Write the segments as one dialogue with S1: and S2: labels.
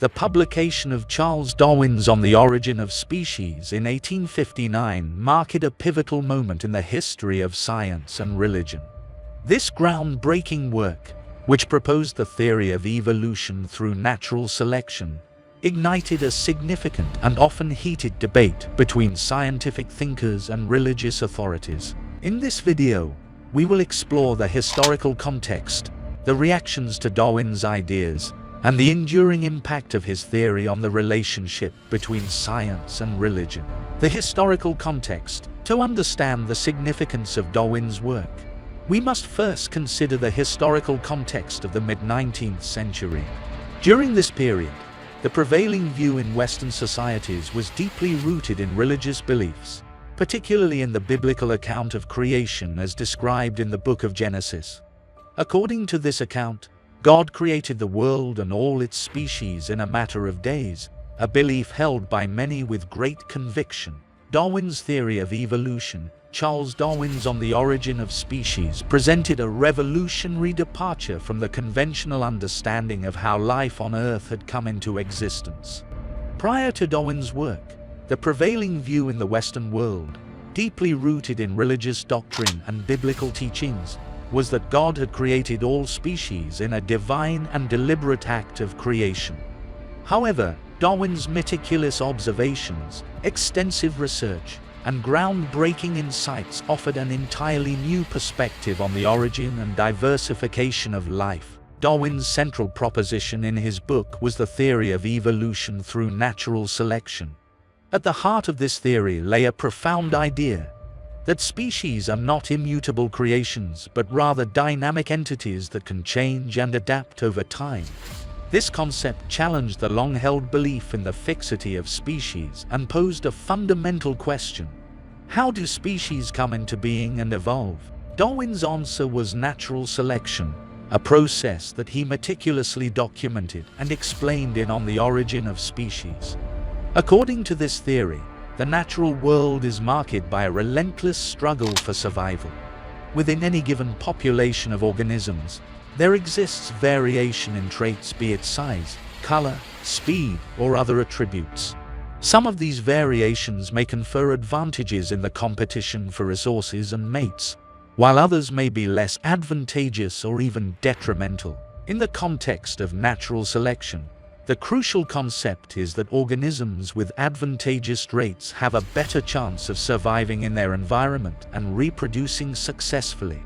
S1: The publication of Charles Darwin's On the Origin of Species in 1859 marked a pivotal moment in the history of science and religion. This groundbreaking work, which proposed the theory of evolution through natural selection, ignited a significant and often heated debate between scientific thinkers and religious authorities. In this video, we will explore the historical context, the reactions to Darwin's ideas, and the enduring impact of his theory on the relationship between science and religion. The historical context. To understand the significance of Darwin's work, we must first consider the historical context of the mid-19th century. During this period, the prevailing view in Western societies was deeply rooted in religious beliefs, particularly in the biblical account of creation as described in the book of Genesis. According to this account, God created the world and all its species in a matter of days, a belief held by many with great conviction. Darwin's theory of evolution, Charles Darwin's On the Origin of Species, presented a revolutionary departure from the conventional understanding of how life on Earth had come into existence. Prior to Darwin's work, the prevailing view in the Western world, deeply rooted in religious doctrine and biblical teachings, was that God had created all species in a divine and deliberate act of creation. However, Darwin's meticulous observations, extensive research, and groundbreaking insights offered an entirely new perspective on the origin and diversification of life. Darwin's central proposition in his book was the theory of evolution through natural selection. At the heart of this theory lay a profound idea that species are not immutable creations but rather dynamic entities that can change and adapt over time. This concept challenged the long-held belief in the fixity of species and posed a fundamental question: how do species come into being and evolve? Darwin's answer was natural selection, a process that he meticulously documented and explained in On the Origin of Species. According to this theory, the natural world is marked by a relentless struggle for survival. Within any given population of organisms, there exists variation in traits, be it size, color, speed, or other attributes. Some of these variations may confer advantages in the competition for resources and mates, while others may be less advantageous or even detrimental. In the context of natural selection, the crucial concept is that organisms with advantageous traits have a better chance of surviving in their environment and reproducing successfully.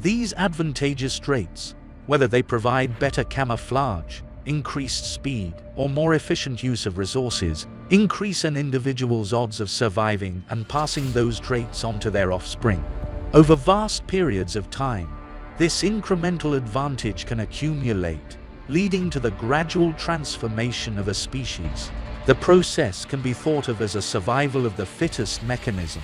S1: These advantageous traits, whether they provide better camouflage, increased speed, or more efficient use of resources, increase an individual's odds of surviving and passing those traits on to their offspring. Over vast periods of time, this incremental advantage can accumulate, leading to the gradual transformation of a species. The process can be thought of as a survival of the fittest mechanism.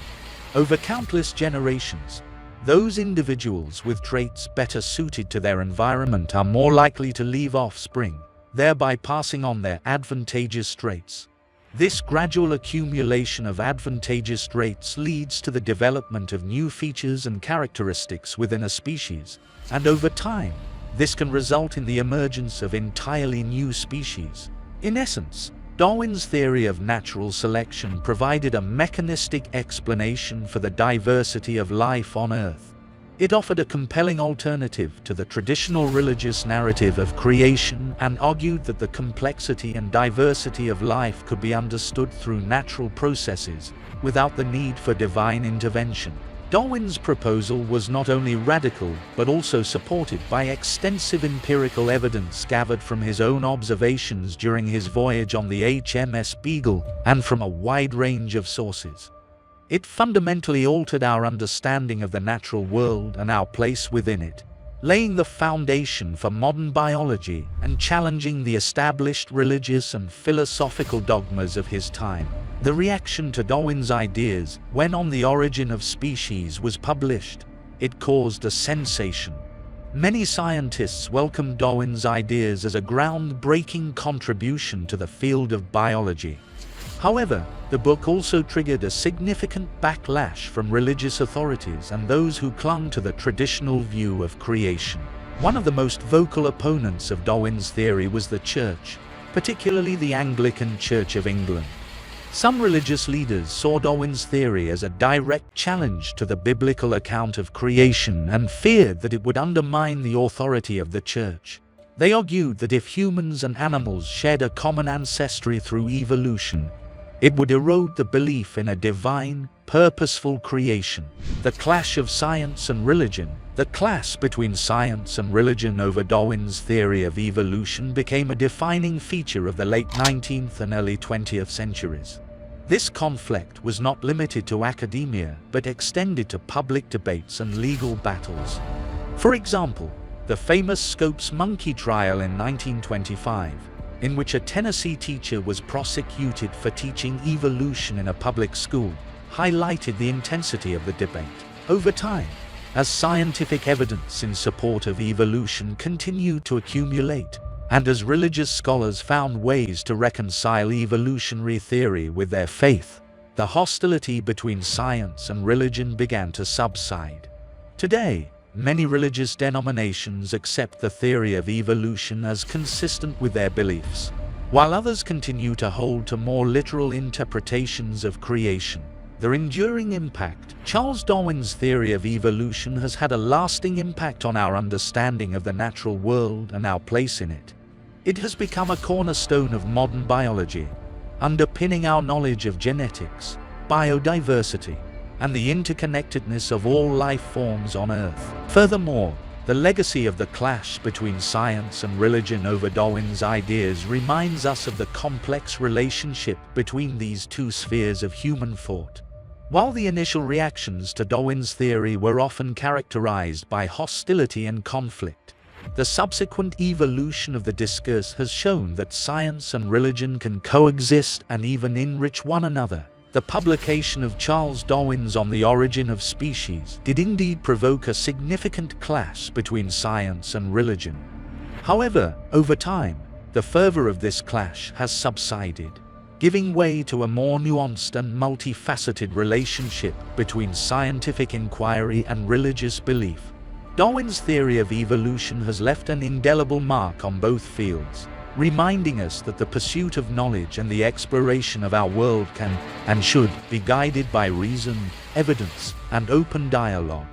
S1: Over countless generations, those individuals with traits better suited to their environment are more likely to leave offspring, thereby passing on their advantageous traits. This gradual accumulation of advantageous traits leads to the development of new features and characteristics within a species, and over time, this can result in the emergence of entirely new species. In essence, Darwin's theory of natural selection provided a mechanistic explanation for the diversity of life on Earth. It offered a compelling alternative to the traditional religious narrative of creation and argued that the complexity and diversity of life could be understood through natural processes, without the need for divine intervention. Darwin's proposal was not only radical but also supported by extensive empirical evidence gathered from his own observations during his voyage on the HMS Beagle and from a wide range of sources. It fundamentally altered our understanding of the natural world and our place within it, laying the foundation for modern biology and challenging the established religious and philosophical dogmas of his time. The reaction to Darwin's ideas when On the Origin of Species was published, it caused a sensation. Many scientists welcomed Darwin's ideas as a groundbreaking contribution to the field of biology. However, the book also triggered a significant backlash from religious authorities and those who clung to the traditional view of creation. One of the most vocal opponents of Darwin's theory was the Church, particularly the Anglican Church of England. Some religious leaders saw Darwin's theory as a direct challenge to the biblical account of creation and feared that it would undermine the authority of the Church. They argued that if humans and animals shared a common ancestry through evolution, it would erode the belief in a divine, purposeful creation. The clash of science and religion. The clash between science and religion over Darwin's theory of evolution became a defining feature of the late 19th and early 20th centuries. This conflict was not limited to academia, but extended to public debates and legal battles. For example, the famous Scopes monkey trial in 1925, in which a Tennessee teacher was prosecuted for teaching evolution in a public school, highlighted the intensity of the debate. Over time, as scientific evidence in support of evolution continued to accumulate, and as religious scholars found ways to reconcile evolutionary theory with their faith, the hostility between science and religion began to subside. Today, many religious denominations accept the theory of evolution as consistent with their beliefs, while others continue to hold to more literal interpretations of creation. Their enduring impact. Charles Darwin's theory of evolution has had a lasting impact on our understanding of the natural world and our place in it. It has become a cornerstone of modern biology, underpinning our knowledge of genetics, biodiversity, and the interconnectedness of all life forms on Earth. Furthermore, the legacy of the clash between science and religion over Darwin's ideas reminds us of the complex relationship between these two spheres of human thought. While the initial reactions to Darwin's theory were often characterized by hostility and conflict, the subsequent evolution of the discourse has shown that science and religion can coexist and even enrich one another. The publication of Charles Darwin's On the Origin of Species did indeed provoke a significant clash between science and religion. However, over time, the fervor of this clash has subsided, giving way to a more nuanced and multifaceted relationship between scientific inquiry and religious belief. Darwin's theory of evolution has left an indelible mark on both fields, reminding us that the pursuit of knowledge and the exploration of our world can and should be guided by reason, evidence, and open dialogue.